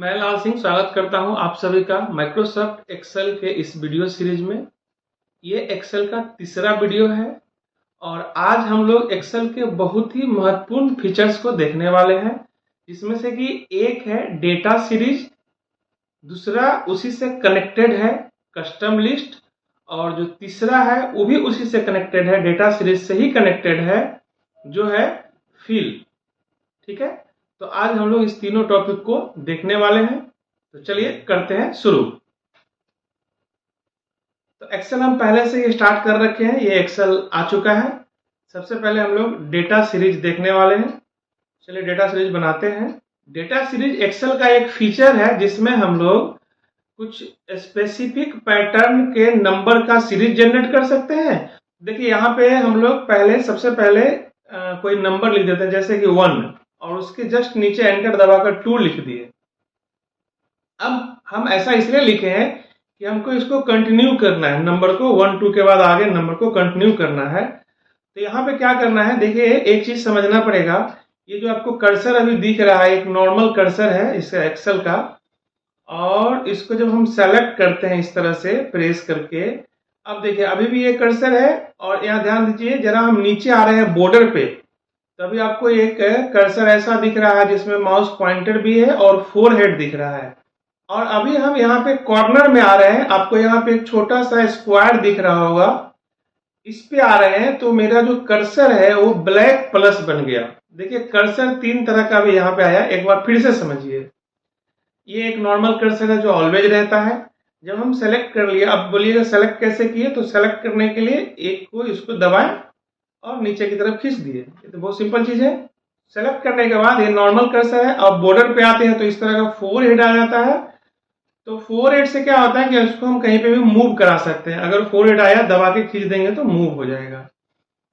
मैं लाल सिंह स्वागत करता हूं आप सभी का माइक्रोसॉफ्ट एक्सेल के इस वीडियो सीरीज में। ये एक्सेल का तीसरा वीडियो है और आज हम लोग एक्सेल के बहुत ही महत्वपूर्ण फीचर्स को देखने वाले हैं, जिसमें से कि एक है डेटा सीरीज, दूसरा उसी से कनेक्टेड है कस्टम लिस्ट, और जो तीसरा है वो भी उसी से कनेक्टेड है, डेटा सीरीज से ही कनेक्टेड है, जो है फिल। ठीक है, तो आज हम लोग इस तीनों टॉपिक को देखने वाले हैं। तो चलिए करते हैं शुरू। तो एक्सेल हम पहले से ही स्टार्ट कर रखे हैं, ये एक्सेल आ चुका है। सबसे पहले हम लोग डेटा सीरीज देखने वाले हैं। चलिए डेटा सीरीज बनाते हैं। डेटा सीरीज एक्सेल का एक फीचर है जिसमें हम लोग कुछ स्पेसिफिक पैटर्न के नंबर का सीरीज जनरेट कर सकते हैं। देखिए यहाँ पे हम लोग सबसे पहले कोई नंबर लिख देते हैं, जैसे कि 1, और उसके जस्ट नीचे एंटर दबाकर 2 लिख दिए। अब हम ऐसा इसलिए लिखे हैं कि हमको इसको कंटिन्यू करना है, नंबर को 1 2 के बाद आगे नंबर को कंटिन्यू करना है। तो यहाँ पे क्या करना है, देखिए एक चीज समझना पड़ेगा। ये जो आपको कर्सर अभी दिख रहा है, एक नॉर्मल कर्सर है इस एक्सेल का, और इसको जब हम सेलेक्ट करते हैं इस तरह से प्रेस करके, अब देखिए अभी भी ये कर्सर है, और यहाँ ध्यान दीजिए जरा हम नीचे आ रहे हैं बॉर्डर पे, तभी आपको एक कर्सर ऐसा दिख रहा है जिसमें माउस पॉइंटर भी है और 4 हेड दिख रहा है। और अभी हम यहाँ पे कॉर्नर में आ रहे हैं, आपको यहाँ पे एक छोटा सा स्क्वायर दिख रहा होगा, इस पे आ रहे हैं, तो मेरा जो कर्सर है वो ब्लैक प्लस बन गया। देखिए कर्सर 3 तरह का भी यहाँ पे आया, एक बार फिर से समझिए। ये एक नॉर्मल कर्सर है जो ऑलवेज रहता है। जब हम सेलेक्ट कर लिया, अब बोलिएगा सेलेक्ट कैसे किए, तो सेलेक्ट करने के लिए एक को इसको दबाएं और नीचे की तरफ खींच दिए। ये तो बहुत सिंपल चीज है। सेलेक्ट करने के बाद ये नॉर्मल कर्सर है, अब बॉर्डर पे आते हैं तो इस तरह का 4 हेड आ जाता है। तो 4 हेड से क्या होता है कि इसको हम कहीं पे भी मूव करा सकते हैं। अगर 4 हेड आया, दबा के खींच देंगे तो मूव हो जाएगा।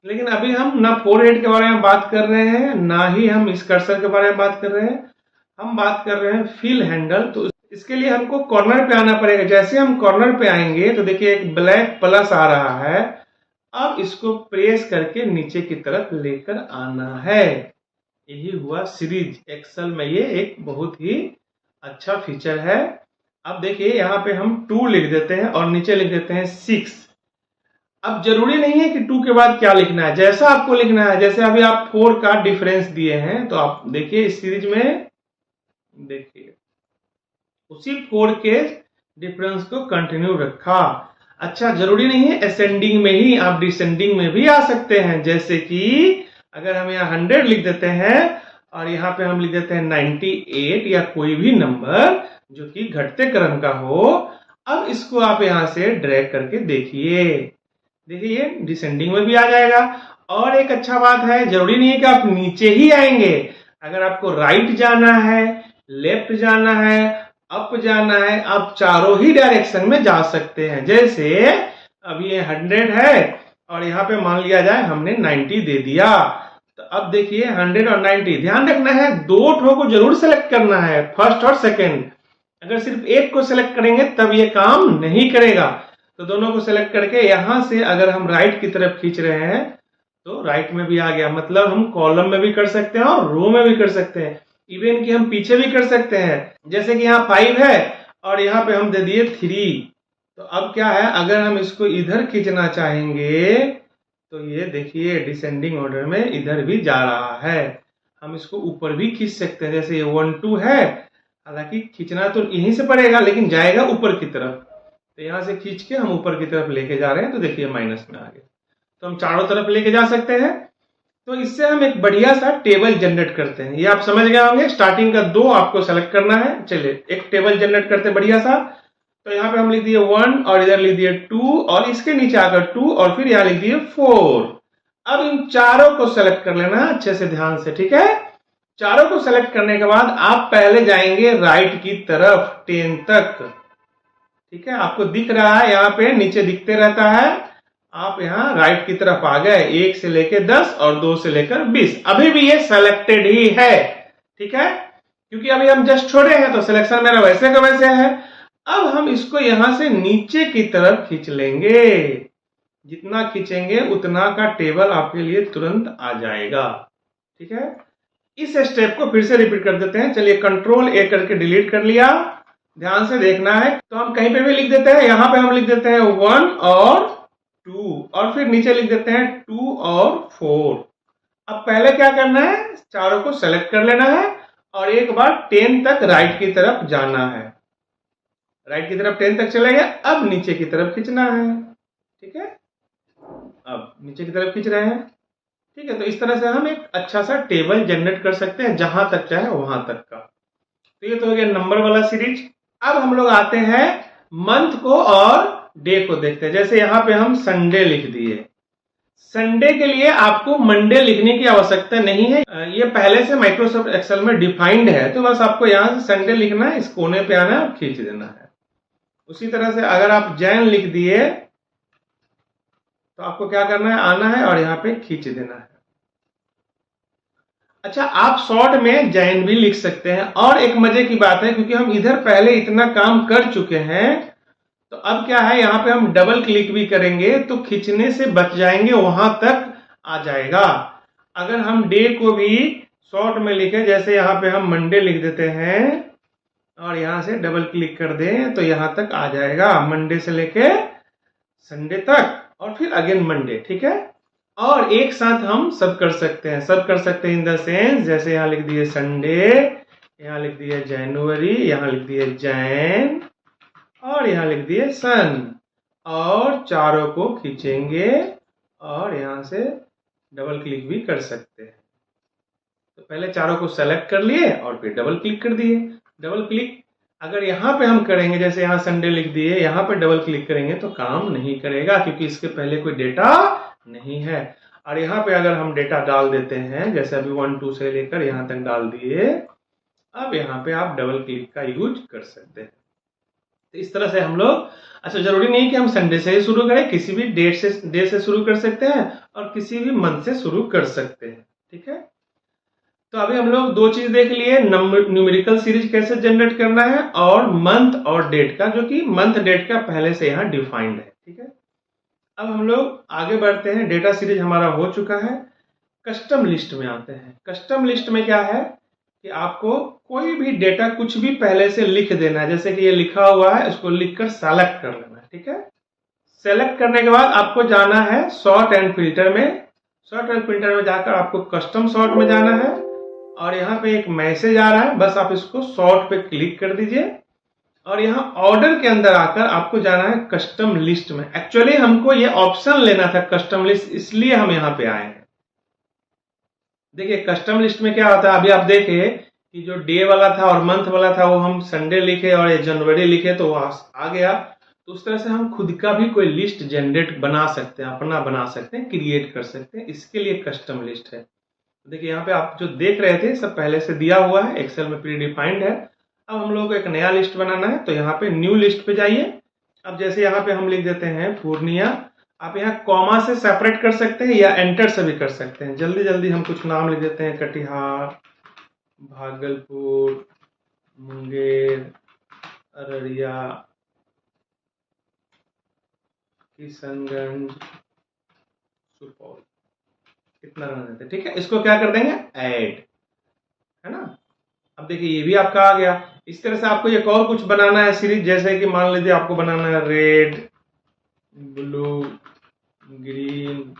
लेकिन अभी हम ना 4 हेड के बारे में बात कर रहे हैं, ना ही हम इस कर्सर के बारे में बात कर रहे हैं। हम बात कर रहे हैं फिल हैंडल। तो इसके लिए हमको कॉर्नर पे आना पड़ेगा। जैसे हम कॉर्नर पे आएंगे तो देखिए एक ब्लैक प्लस आ रहा है। अब इसको प्रेस करके नीचे की तरफ लेकर आना है। यही हुआ सीरीज। एक्सेल में ये एक बहुत ही अच्छा फीचर है। अब देखिए यहाँ पे हम 2 लिख देते हैं और नीचे लिख देते हैं 6। अब जरूरी नहीं है कि 2 के बाद क्या लिखना है, जैसा आपको लिखना है। जैसे अभी आप 4 का डिफरेंस दिए हैं, तो आप देखिए इस सीरीज में देखिए उसी 4 के डिफरेंस को कंटिन्यू रखा। अच्छा, जरूरी नहीं है असेंडिंग में ही, आप डिसेंडिंग में भी आ सकते हैं। जैसे कि अगर हम यहाँ 100 लिख देते हैं और यहाँ पे हम लिख देते हैं 98 या कोई भी नंबर जो कि घटते क्रम का हो। अब इसको आप यहाँ से ड्रैग करके देखिए, देखिए डिसेंडिंग में भी आ जाएगा। और एक अच्छा बात है, जरूरी नहीं है कि आप नीचे ही आएंगे। अगर आपको राइट जाना है, लेफ्ट जाना है, अप जाना है, आप चारों ही डायरेक्शन में जा सकते हैं। जैसे अब ये 100 है और यहाँ पे मान लिया जाए हमने 90 दे दिया, तो अब देखिए 100 और 90, ध्यान रखना है 2 ठो को जरूर सेलेक्ट करना है, फर्स्ट और सेकंड। अगर सिर्फ एक को सेलेक्ट करेंगे तब ये काम नहीं करेगा। तो दोनों को सेलेक्ट करके यहां से अगर हम राइट की तरफ खींच रहे हैं तो राइट में भी आ गया। मतलब हम कॉलम में भी कर सकते हैं और रो में भी कर सकते हैं, इवन कि हम पीछे भी कर सकते हैं। जैसे कि यहाँ 5 है और यहाँ पे हम दे दिए 3। तो अब क्या है, अगर हम इसको इधर खींचना चाहेंगे तो ये देखिए डिसेंडिंग ऑर्डर में इधर भी जा रहा है। हम इसको ऊपर भी खींच सकते हैं, जैसे ये 1 2 है, हालांकि खींचना तो यहीं से पड़ेगा लेकिन जाएगा ऊपर की तरफ। तो यहाँ से खींच के हम ऊपर की तरफ लेके जा रहे हैं, तो देखिए माइनस में आ गया। तो हम चारों तरफ लेके जा सकते हैं। तो इससे हम एक बढ़िया सा टेबल जनरेट करते हैं। ये आप समझ गए होंगे, स्टार्टिंग का 2 आपको सेलेक्ट करना है। चलिए एक टेबल जनरेट करते हैं बढ़िया सा। तो यहाँ पे हम लिख दिए 1 और इधर लिख दिए 2 और इसके नीचे आकर 2 और फिर यहाँ लिख दिए 4। अब इन चारों को सेलेक्ट कर लेना अच्छे से, ध्यान से, ठीक है। चारों को सेलेक्ट करने के बाद आप पहले जाएंगे राइट की तरफ 10 तक, ठीक है। आपको दिख रहा है यहाँ पे नीचे दिखते रहता है। आप यहाँ राइट की तरफ आ गए, 1 से लेकर 10 और 2 से लेकर 20। अभी भी ये सेलेक्टेड ही है, ठीक है, क्योंकि अभी हम जस्ट छोड़े हैं तो सिलेक्शन मेरा वैसे का वैसे है। अब हम इसको यहां से नीचे की तरफ खींच लेंगे। जितना खींचेंगे उतना का टेबल आपके लिए तुरंत आ जाएगा, ठीक है। इस स्टेप को फिर से रिपीट कर देते हैं। चलिए कंट्रोल ए करके डिलीट कर लिया। ध्यान से देखना है, तो हम कहीं पे भी लिख देते हैं। यहां पे हम लिख देते हैं 1 और 2 और फिर नीचे लिख देते हैं 2 और 4। अब पहले क्या करना है, चारों को सेलेक्ट कर लेना है और एक बार 10 तक राइट की तरफ जाना है। राइट की तरफ 10 तक चले गए, अब नीचे की तरफ खींचना है। ठीक है, अब नीचे की तरफ खींच रहे हैं। ठीक है, तो इस तरह से हम एक अच्छा सा टेबल जनरेट कर सकते हैं, जहां तक चाहे वहां तक का। तो ये तो हो गया नंबर वाला सीरीज। अब हम लोग आते हैं मंथ को और डे को देखते हैं। जैसे यहां पे हम संडे लिख दिए। संडे के लिए आपको मंडे लिखने की आवश्यकता नहीं है, ये पहले से माइक्रोसॉफ्ट एक्सेल में डिफाइंड है। तो बस आपको यहां से संडे लिखना है, इस कोने पे आना है और खींच देना है। उसी तरह से अगर आप जैन लिख दिए तो आपको क्या करना है, आना है और यहाँ पे खींच देना है। अच्छा, आप शॉर्ट में जैन भी लिख सकते हैं। और एक मजे की बात है, क्योंकि हम इधर पहले इतना काम कर चुके हैं, तो अब क्या है, यहाँ पे हम डबल क्लिक भी करेंगे तो खींचने से बच जाएंगे, वहां तक आ जाएगा। अगर हम डे को भी शॉर्ट में लिखे, जैसे यहाँ पे हम मंडे लिख देते हैं और यहाँ से डबल क्लिक कर दें तो यहाँ तक आ जाएगा, मंडे से लेके संडे तक और फिर अगेन मंडे। ठीक है, और एक साथ हम सब कर सकते हैं। सब कर सकते हैं इन द सेंस, जैसे यहाँ लिख दिए संडे, यहाँ लिख दिया जनवरी, यहाँ लिख दिए जैन और यहाँ लिख दिए सन, और चारों को खींचेंगे और यहाँ से डबल क्लिक भी कर सकते हैं। तो पहले चारों को सेलेक्ट कर लिए और फिर डबल क्लिक कर दिए। डबल क्लिक अगर यहाँ पे हम करेंगे, जैसे यहाँ संडे लिख दिए, यहाँ पे डबल क्लिक करेंगे तो काम नहीं करेगा, क्योंकि इसके पहले कोई डेटा नहीं है। और यहाँ पे अगर हम डेटा डाल देते हैं, जैसे अभी 1 2 से लेकर यहाँ तक डाल दिए, अब यहाँ पे आप डबल क्लिक का यूज कर सकते हैं। तो इस तरह से हम लोग, अच्छा जरूरी नहीं कि हम संडे से ही शुरू करें, किसी भी डे से शुरू कर सकते हैं और किसी भी मंथ से शुरू कर सकते हैं। ठीक है, तो अभी हम लोग दो चीज देख लिए, न्यूमेरिकल सीरीज कैसे जनरेट करना है और मंथ और डेट का, जो कि मंथ डेट का पहले से यहाँ डिफाइंड है। ठीक है, अब हम लोग आगे बढ़ते हैं। डेटा सीरीज हमारा हो चुका है, कस्टम लिस्ट में आते हैं। कस्टम लिस्ट में क्या है कि आपको कोई भी डेटा कुछ भी पहले से लिख देना है। जैसे कि ये लिखा हुआ है, इसको लिखकर सेलेक्ट कर लेना है। ठीक है, सेलेक्ट करने के बाद आपको जाना है सॉर्ट एंड फिल्टर में। सॉर्ट एंड फिल्टर में जाकर आपको कस्टम सॉर्ट में जाना है और यहाँ पे एक मैसेज आ रहा है, बस आप इसको सॉर्ट पे क्लिक कर दीजिए और यहाँ ऑर्डर के अंदर आकर आपको जाना है कस्टम लिस्ट में। एक्चुअली हमको ये ऑप्शन लेना था कस्टम लिस्ट, इसलिए हम यहाँ पे आए हैं। देखिए कस्टम लिस्ट में क्या होता है, अभी आप देखिए कि जो डे वाला था और मंथ वाला था वो हम संडे लिखे और ये जनवरी लिखे तो वो आ गया। तो उस तरह से हम खुद का भी कोई लिस्ट जनरेट बना सकते हैं, अपना बना सकते हैं, क्रिएट कर सकते हैं। इसके लिए कस्टम लिस्ट है। देखिए यहाँ पे आप जो देख रहे थे सब पहले से दिया हुआ है, एक्सेल में प्री डिफाइंड है। अब हम लोग को एक नया लिस्ट बनाना है, तो यहाँ पे न्यू लिस्ट पे जाइए। अब जैसे यहाँ पे हम लिख देते हैं पूर्णिया, आप यहाँ कॉमा से सेपरेट कर सकते हैं या एंटर से भी कर सकते हैं। जल्दी जल्दी हम कुछ नाम लिख देते हैं, कटिहार, भागलपुर, मुंगेर, अररिया, किशनगंज, सुपौल। कितना रहना देते हैं। ठीक है, इसको क्या कर देंगे, ऐड, है ना। अब देखिए ये भी आपका आ गया। इस तरह से आपको एक और कुछ बनाना है सीरीज, जैसे कि मान लीजिए आपको बनाना है red, blue, green,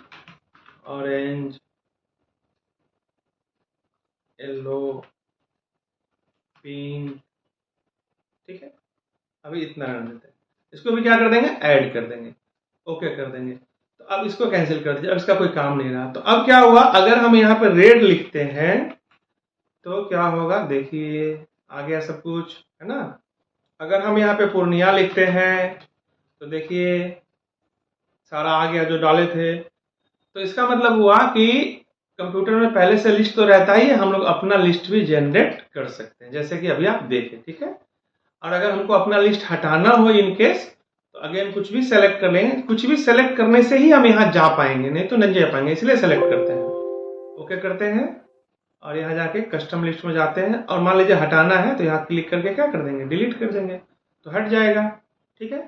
orange, yellow, pink. ठीक है, अभी इतना रहने देते हैं। इसको भी क्या कर देंगे, ऐड कर देंगे, ओके कर देंगे। तो अब इसको कैंसिल कर दीजिए, अब इसका कोई काम नहीं रहा। तो अब क्या हुआ, अगर हम यहाँ पे रेड लिखते हैं तो क्या होगा, देखिए आ गया सब कुछ, है ना। अगर हम यहाँ पे पूर्णिया लिखते हैं तो देखिए सारा आ गया जो डाले थे। तो इसका मतलब हुआ कि कंप्यूटर में पहले से लिस्ट तो रहता ही है, हम लोग अपना लिस्ट भी जनरेट कर सकते हैं, जैसे कि अभी आप देखें। ठीक है, और अगर हमको अपना लिस्ट हटाना हो इन केस, तो अगेन कुछ भी सेलेक्ट कर लेंगे। कुछ भी सेलेक्ट करने से ही हम यहाँ जा पाएंगे, नहीं तो नहीं जा पाएंगे, इसलिए सेलेक्ट करते हैं, ओके करते हैं और यहाँ जाके कस्टम लिस्ट में जाते हैं। और मान लीजिए हटाना है तो यहाँ क्लिक करके क्या कर देंगे, डिलीट कर देंगे, तो हट जाएगा। ठीक है,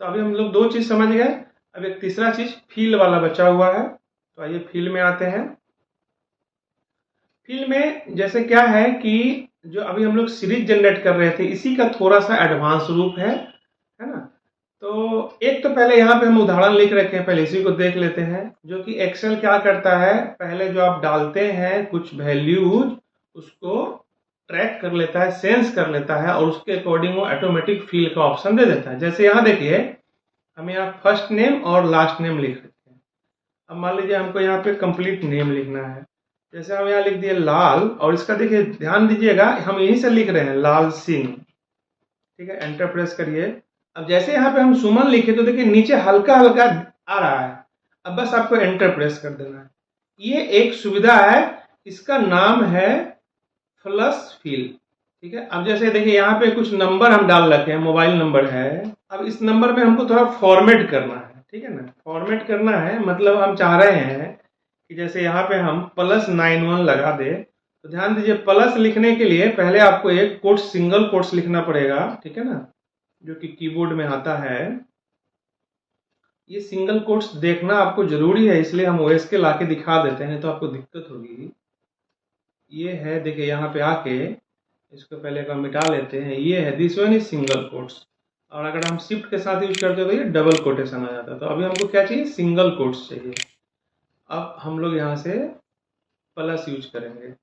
तो अभी हम लोग दो चीज समझ गए। अब एक तीसरा चीज फील वाला बचा हुआ है, तो आइए फील में आते हैं। फील में जैसे क्या है कि जो अभी हम लोग सीरीज जनरेट कर रहे थे इसी का थोड़ा सा एडवांस रूप है ना। तो एक तो पहले यहाँ पे हम उदाहरण लिख रखे हैं, पहले इसी को देख लेते हैं। जो कि एक्सेल क्या करता है, पहले जो आप डालते हैं कुछ वैल्यूज उसको ट्रैक कर लेता है, सेंस कर लेता है और उसके अकॉर्डिंग वो ऑटोमेटिक फील का ऑप्शन दे देता है। जैसे यहाँ देखिए हम यहाँ फर्स्ट नेम और लास्ट नेम लिख रखे हैं। अब मान लीजिए हमको यहाँ पे कंप्लीट नेम लिखना है, जैसे हम यहाँ लिख दिए लाल, और इसका देखिए ध्यान दीजिएगा हम यहीं से लिख रहे हैं लाल सिंह, ठीक है। एंटर प्रेस करिए। अब जैसे यहाँ पे हम सुमन लिखे तो देखिए नीचे हल्का हल्का आ रहा है, अब बस आपको एंटर प्रेस कर देना है। ये एक सुविधा है, इसका नाम है फ्लश फिल, ठीक है। अब जैसे देखिए यहाँ पे कुछ नंबर हम डाल रखे हैं, मोबाइल नंबर है। अब इस नंबर में हमको थोड़ा फॉर्मेट करना है, ठीक है ना। फॉर्मेट करना है मतलब हम चाह रहे हैं कि जैसे यहाँ पे हम +91 लगा दे, तो ध्यान दीजिए प्लस लिखने के लिए पहले आपको एक कोट्स, सिंगल कोट्स लिखना पड़ेगा, ठीक है ना, जो कि कीबोर्ड में आता है। ये सिंगल कोट्स देखना आपको जरूरी है, इसलिए हम ओएस के लाके दिखा देते हैं, तो आपको दिक्कत होगी। ये है देखिए यहाँ पे आके इसको पहले का मिटा लेते हैं, ये है this one is single quotes, और अगर हम शिफ्ट के साथ यूज करते तो ये डबल कोटेशन आ जाता है। तो अभी हमको क्या चाहिए, सिंगल कोट्स चाहिए। अब हम लोग यहाँ से प्लस यूज करेंगे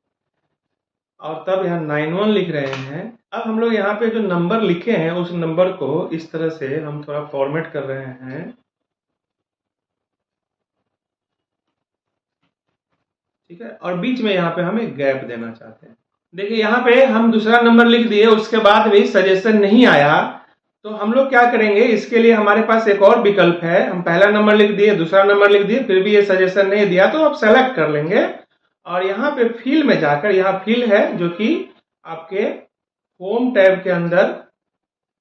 और तब यहाँ 91 लिख रहे हैं। अब हम लोग यहाँ पे जो नंबर लिखे हैं उस नंबर को इस तरह से हम थोड़ा फॉर्मेट कर रहे हैं, ठीक है। और बीच में यहाँ पे हम एक गैप देना चाहते हैं। देखिए यहाँ पे हम दूसरा नंबर लिख दिए, उसके बाद भी सजेशन नहीं आया, तो हम लोग क्या करेंगे, इसके लिए हमारे पास एक और विकल्प है। हम पहला नंबर लिख दिए, दूसरा नंबर लिख दिए, फिर भी ये सजेशन नहीं दिया, तो आप सेलेक्ट कर लेंगे और यहाँ पे फिल में जाकर, यहाँ फिल है जो कि आपके होम टैब के अंदर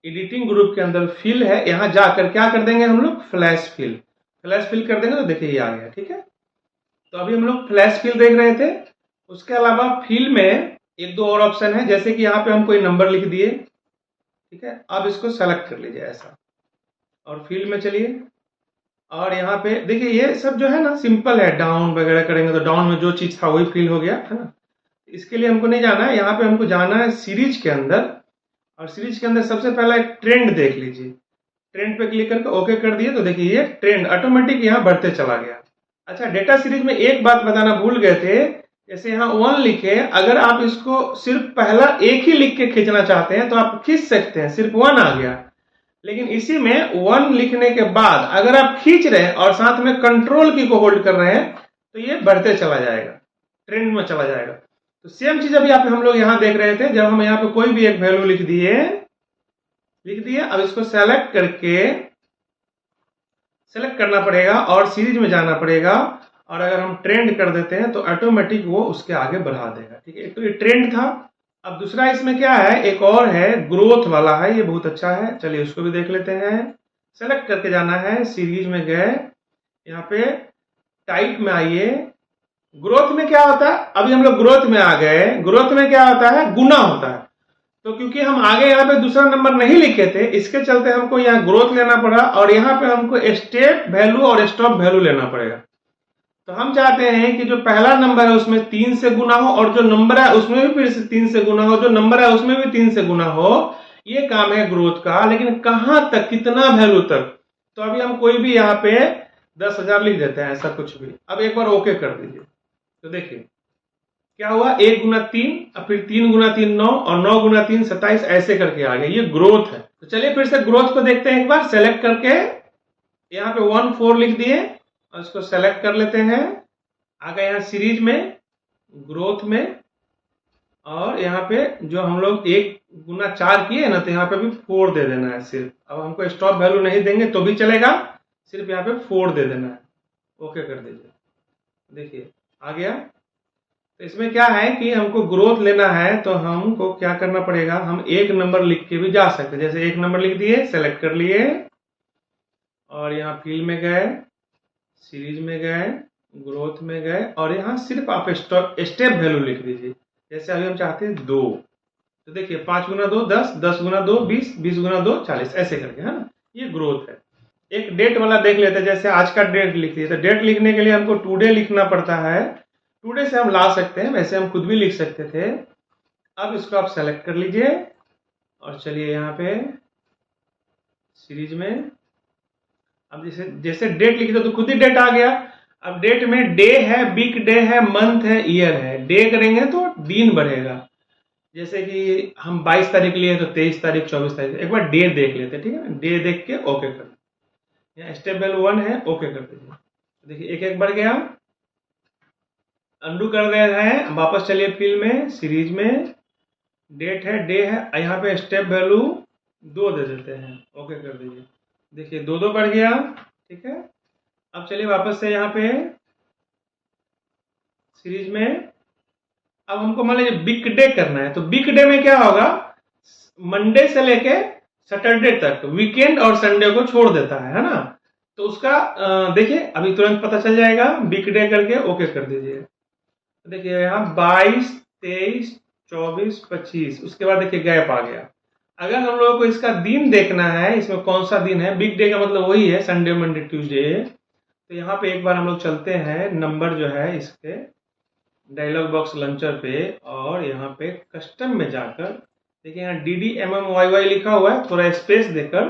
एडिटिंग ग्रुप के अंदर फिल है, यहाँ जाकर क्या कर देंगे हम लोग, फ्लैश फिल। फ्लैश फिल कर देंगे तो देखिए ये आ गया, ठीक है। तो अभी हम लोग फ्लैश फिल देख रहे थे। उसके अलावा फिल में एक दो और ऑप्शन है, जैसे कि यहाँ पे हम कोई नंबर लिख दिए, ठीक है। अब इसको सेलेक्ट कर लीजिए ऐसा और फिल में चलिए, और यहाँ पे देखिए ये सब जो है ना सिंपल है, डाउन वगैरह करेंगे तो डाउन में जो चीज था वही फिल हो गया, है ना। इसके लिए हमको नहीं जाना है, यहाँ पे हमको जाना है सीरीज के अंदर, और सीरीज के अंदर सबसे पहला एक ट्रेंड देख लीजिए। ट्रेंड पे क्लिक करके ओके कर दिए तो देखिए ये ट्रेंड ऑटोमेटिक यहाँ बढ़ते चला गया। अच्छा, डेटा सीरीज में एक बात बताना भूल गए थे, जैसे यहाँ 1 लिखे, अगर आप इसको सिर्फ पहला एक ही लिख के खींचना चाहते हैं तो आप खींच सकते हैं, सिर्फ 1 आ गया। लेकिन इसी में 1 लिखने के बाद अगर आप खींच रहे हैं और साथ में कंट्रोल की को होल्ड कर रहे हैं तो ये बढ़ते चला जाएगा, ट्रेंड में चला जाएगा। तो सेम चीज अभी आप हम लोग यहाँ देख रहे थे, जब हम यहाँ पे कोई भी एक वैल्यू लिख दिए। अब इसको सेलेक्ट करके सेलेक्ट करना पड़ेगा और सीरीज में जाना पड़ेगा, और अगर हम ट्रेंड कर देते हैं तो ऑटोमेटिक वो उसके आगे बढ़ा देगा, ठीक है। एक तो ये ट्रेंड था। अब दूसरा इसमें क्या है, एक और है ग्रोथ वाला है, ये बहुत अच्छा है, चलिए उसको भी देख लेते हैं। सेलेक्ट करके जाना है, सीरीज में गए, यहाँ पे टाइप में आइए। ग्रोथ में क्या होता है, अभी हम लोग ग्रोथ में आ गए। ग्रोथ में क्या होता है, गुना होता है। तो क्योंकि हम आगे यहाँ पे दूसरा नंबर नहीं लिखे थे, इसके चलते हमको यहाँ ग्रोथ लेना पड़ा, और यहाँ पे हमको स्टेप वैल्यू और स्टॉप वैल्यू लेना पड़ेगा। तो हम चाहते हैं कि जो पहला नंबर है उसमें 3 से गुना हो, और जो नंबर है उसमें भी फिर से 3 से गुना हो, जो नंबर है उसमें भी 3 से गुना हो। ये काम है ग्रोथ का, लेकिन कहां तक, कितना वैल्यू तक। तो अभी हम कोई भी यहाँ पे 10,000 लिख देते हैं, ऐसा कुछ भी। अब एक बार ओके कर दीजिए तो देखिए क्या हुआ, 1 गुना 3, और फिर 3 गुना 3 9, और 9 गुना 3 27, ऐसे करके आ गया। ये ग्रोथ है। तो चलिए फिर से ग्रोथ को देखते हैं एक बार। सेलेक्ट करके यहाँ पे 1 4 लिख दिए और इसको सेलेक्ट कर लेते हैं। आ गए यहाँ सीरीज में, ग्रोथ में, और यहाँ पे जो हम लोग 1 गुना 4 किए ना, तो यहाँ पे भी 4 दे देना है सिर्फ। अब हमको स्टॉप वैल्यू नहीं देंगे तो भी चलेगा, सिर्फ यहाँ पे 4 दे देना है। ओके कर दीजिए, देखिए आ गया। तो इसमें क्या है कि हमको ग्रोथ लेना है, तो हमको क्या करना पड़ेगा, हम एक नंबर लिख के भी जा सकते हैं। जैसे एक नंबर लिख दिए, सेलेक्ट कर लिए, और यहाँ फिल में गए, सीरीज में गए, ग्रोथ में गए, और यहाँ सिर्फ आप स्टेप वैल्यू लिख दीजिए। जैसे अभी हम चाहते हैं 2, तो देखिए 5 गुना 2 10, 10 गुना 2 20, 20 गुना 2 40, ऐसे करके, है ना। ये ग्रोथ है। एक डेट वाला देख लेते हैं, जैसे आज का डेट लिख दिए, तो डेट लिखने के लिए हमको टुडे लिखना पड़ता है। टुडे से हम ला सकते हैं, वैसे हम खुद भी लिख सकते थे। अब इसको आप सेलेक्ट कर लीजिए और चलिए यहाँ पे सीरीज में, अब जैसे जैसे डेट लिखी तो खुद ही डेट आ गया। अब डेट में डे है, वीक डे है, मंथ है, ईयर है। डे करेंगे तो दिन बढ़ेगा, जैसे कि हम 22 तारीख लिए तो 23 तारीख, 24 तारीख। एक बार डे देख लेते हैं, ठीक है ना। डे देख के ओके कर दीजिए। यहाँ स्टेप वैल्यू 1 है, ओके कर दीजिए। देखिए एक एक बढ़ गया। अंडू कर दे रहे हैं, वापस चलिए फिल में, सीरीज में, डेट है, डे है, यहाँ पे स्टेप वैल्यू 2 दे देते हैं, ओके कर दीजिए। देखिए 2 बढ़ गया, ठीक है। अब चलिए वापस से यहाँ पे सीरीज में, अब हमको मान लीजिए वीक डे करना है, तो वीक डे में क्या होगा, मंडे से लेके सैटरडे तक, वीकेंड और संडे को छोड़ देता है ना। तो उसका देखिए अभी तुरंत पता चल जाएगा। वीक डे करके ओके कर दीजिए। देखिए यहाँ 22, 23, 24, 25, उसके बाद देखिए गैप आ गया। अगर हम लोगों को इसका दिन देखना है, इसमें कौन सा दिन है, वीक डे का मतलब वही है संडे, मंडे, ट्यूसडे। तो यहाँ पे एक बार हम लोग चलते हैं, नंबर जो है इसके डायलॉग बॉक्स लॉन्चर पे, और यहाँ पे कस्टम में जाकर देखिए यहाँ DDMMYY लिखा हुआ है, थोड़ा स्पेस देकर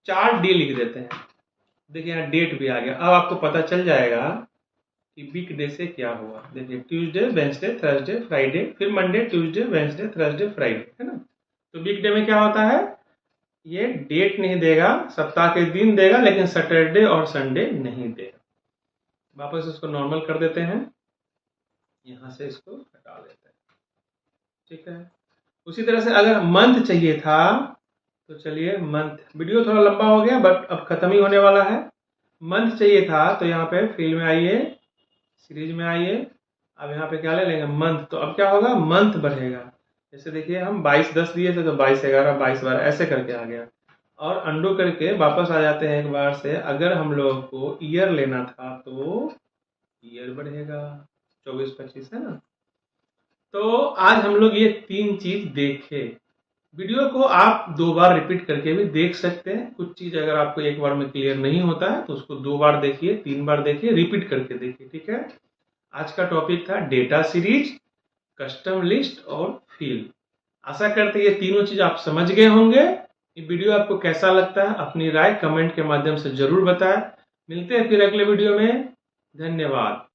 4D लिख देते हैं। देखिए यहाँ डेट भी आ गया। अब आपको पता चल जाएगा कि वीक डे से क्या हुआ। देखिए ट्यूसडे, वेंसडे, थर्सडे, फ्राइडे, फिर Monday, Tuesday, Wednesday, Thursday, Friday, है ना। तो वीक डे में क्या होता है, ये डेट नहीं देगा, सप्ताह के दिन देगा, लेकिन सैटरडे और संडे नहीं देगा। वापस इसको नॉर्मल कर देते हैं, यहाँ से इसको हटा देते हैं, ठीक है। उसी तरह से अगर मंथ चाहिए था तो चलिए मंथ, वीडियो थोड़ा लंबा हो गया बट अब खत्म ही होने वाला है। मंथ चाहिए था तो यहाँ पे फिल में आइए, सीरीज में आइए, अब यहाँ पे क्या ले लेंगे, मंथ। तो अब क्या होगा, मंथ बढ़ेगा। जैसे देखिए हम 22-10 दिए थे तो 22-11, 22-12 ऐसे करके आ गया। और अंडू करके वापस आ जाते हैं एक बार से। अगर हम लोगों को ईयर लेना था तो ईयर बढ़ेगा, 24-25, है ना। तो आज हम लोग ये 3 चीज देखे। वीडियो को आप 2 बार रिपीट करके भी देख सकते हैं। कुछ चीज अगर आपको एक बार में क्लियर नहीं होता है तो उसको 2 बार देखिए, 3 बार देखिए, रिपीट करके देखिए, ठीक है। आज का टॉपिक था डेटा सीरीज, कस्टम लिस्ट और फील्ड। आशा करते हैं ये तीनों चीज आप समझ गए होंगे। ये वीडियो आपको कैसा लगता है अपनी राय कमेंट के माध्यम से जरूर बताएं। मिलते हैं फिर अगले वीडियो में। धन्यवाद।